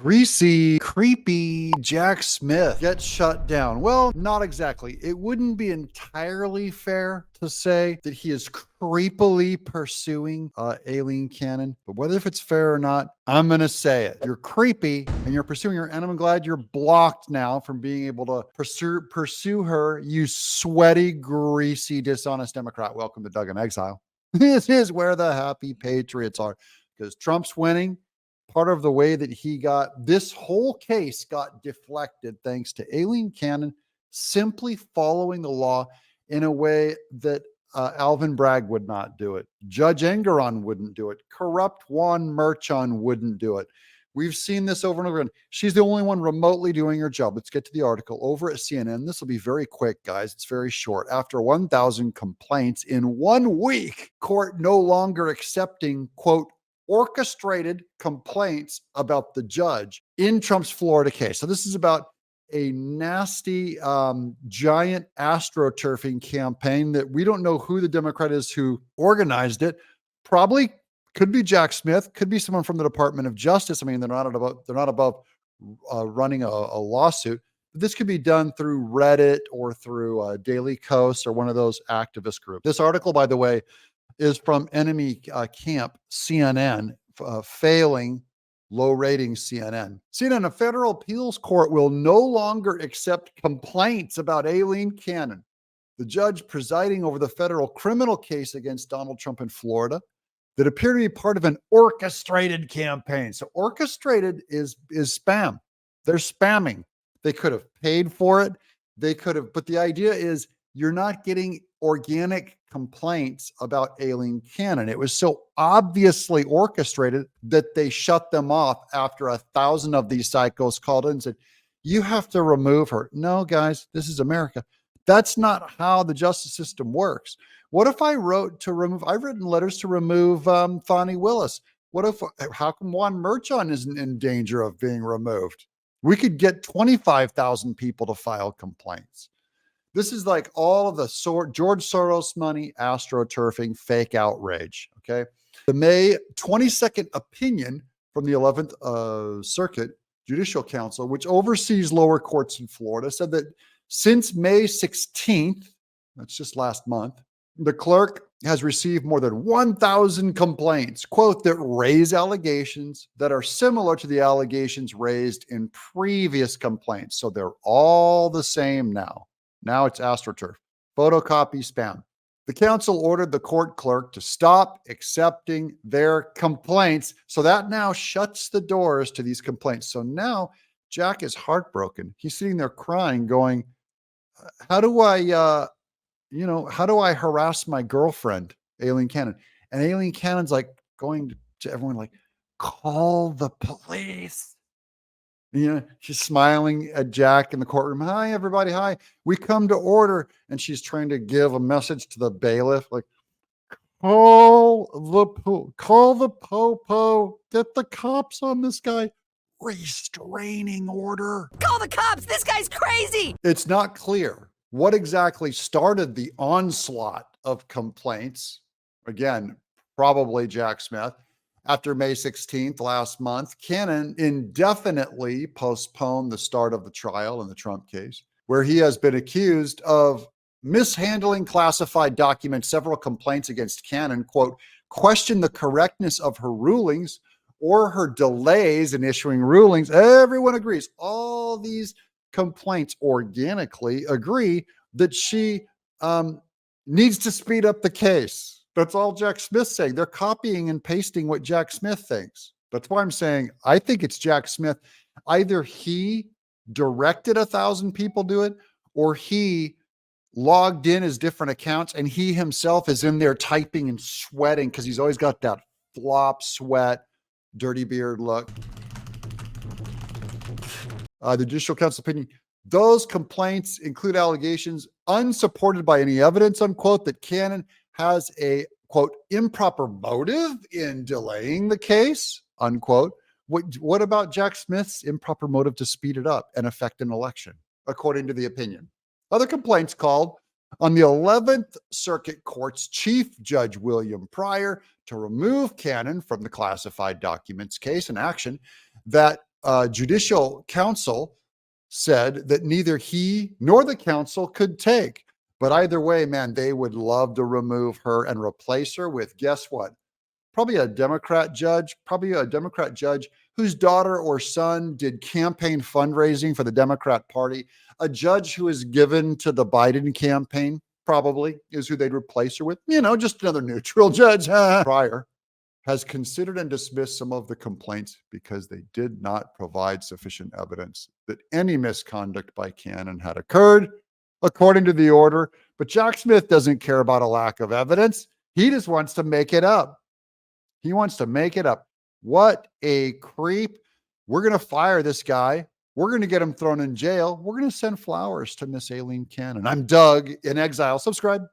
Greasy, creepy Jack Smith gets shut down. Well, not exactly. It wouldn't be entirely fair to say that he is creepily pursuing Aileen Cannon, but whether if it's fair or not, I'm going to say it. You're creepy and you're pursuing her, and I'm glad you're blocked now from being able to pursue her, you sweaty, greasy, dishonest Democrat. Welcome to Doug in Exile. This is where the happy patriots are, because Trump's winning. Part of the way that he got this whole case got deflected thanks to Aileen Cannon simply following the law in a way that Alvin Bragg would not do it. Judge Engeron wouldn't do it. Corrupt Juan Merchan wouldn't do it. We've seen this over and over again. She's the only one remotely doing her job. Let's get to the article over at CNN. This will be very quick, guys. It's very short. After 1,000 complaints in 1 week, court no longer accepting, quote, orchestrated complaints about the judge in Trump's Florida case. So this is about a nasty, giant astroturfing campaign that we don't know who the Democrat is who organized it. Probably could be Jack Smith, could be someone from the Department of Justice. I mean, they're not above running a lawsuit. But this could be done through Reddit or through Daily Kos or one of those activist groups. This article, by the way, is from enemy camp CNN, failing low rating CNN. CNN, a federal appeals court will no longer accept complaints about Aileen Cannon, the judge presiding over the federal criminal case against Donald Trump in Florida, that appear to be part of an orchestrated campaign. So orchestrated is spam. They're spamming. They could have paid for it. They could have, but the idea is you're not getting organic complaints about Aileen Cannon. It was so obviously orchestrated that they shut them off after 1,000 of these psychos called in and said, you have to remove her. No, guys, this is America. That's not how the justice system works. What if I wrote to remove, I've written letters to remove Fani Willis. How come Juan Merchan isn't in danger of being removed? We could get 25,000 people to file complaints. This is like all of the George Soros money, astroturfing, fake outrage, okay? The May 22nd opinion from the 11th Circuit Judicial Council, which oversees lower courts in Florida, said that since May 16th, that's just last month, the clerk has received more than 1,000 complaints, quote, that raise allegations that are similar to the allegations raised in previous complaints. So they're all the same now. Now it's AstroTurf. Photocopy spam. The council ordered the court clerk to stop accepting their complaints. So that now shuts the doors to these complaints. So now Jack is heartbroken. He's sitting there crying, going, how do I harass my girlfriend, Aileen Cannon? And Aileen Cannon's like going to everyone like, call the police. She's smiling at Jack in the courtroom. Hi, everybody. Hi. We come to order. And she's trying to give a message to the bailiff, like, call the popo. Get the cops on this guy. Restraining order. Call the cops. This guy's crazy. It's not clear what exactly started the onslaught of complaints. Again, probably Jack Smith. After May 16th last month, Cannon indefinitely postponed the start of the trial in the Trump case, where he has been accused of mishandling classified documents. Several complaints against Cannon, quote, question the correctness of her rulings or her delays in issuing rulings. Everyone agrees. All these complaints organically agree that she needs to speed up the case. That's all Jack Smith's saying. They're copying and pasting what Jack Smith thinks. That's why I'm saying I think it's Jack Smith. Either he directed 1,000 people do it, or he logged in as different accounts and he himself is in there typing and sweating because he's always got that flop sweat, dirty beard look. The Judicial Council opinion, those complaints include allegations unsupported by any evidence, unquote, that Cannon has a, quote, improper motive in delaying the case, unquote. What about Jack Smith's improper motive to speed it up and affect an election, according to the opinion? Other complaints called on the 11th Circuit Court's Chief Judge William Pryor to remove Cannon from the classified documents case, an action that judicial council said that neither he nor the council could take. But either way, man, they would love to remove her and replace her with, guess what? Probably a Democrat judge, whose daughter or son did campaign fundraising for the Democrat Party. A judge who is given to the Biden campaign probably is who they'd replace her with. Just another neutral judge. Pryor has considered and dismissed some of the complaints because they did not provide sufficient evidence that any misconduct by Cannon had occurred according to the order. But Jack Smith doesn't care about a lack of evidence. He just wants to make it up. He wants to make it up. What a creep. We're going to fire this guy. We're going to get him thrown in jail. We're going to send flowers to Miss Aileen Cannon. I'm Doug in Exile. Subscribe.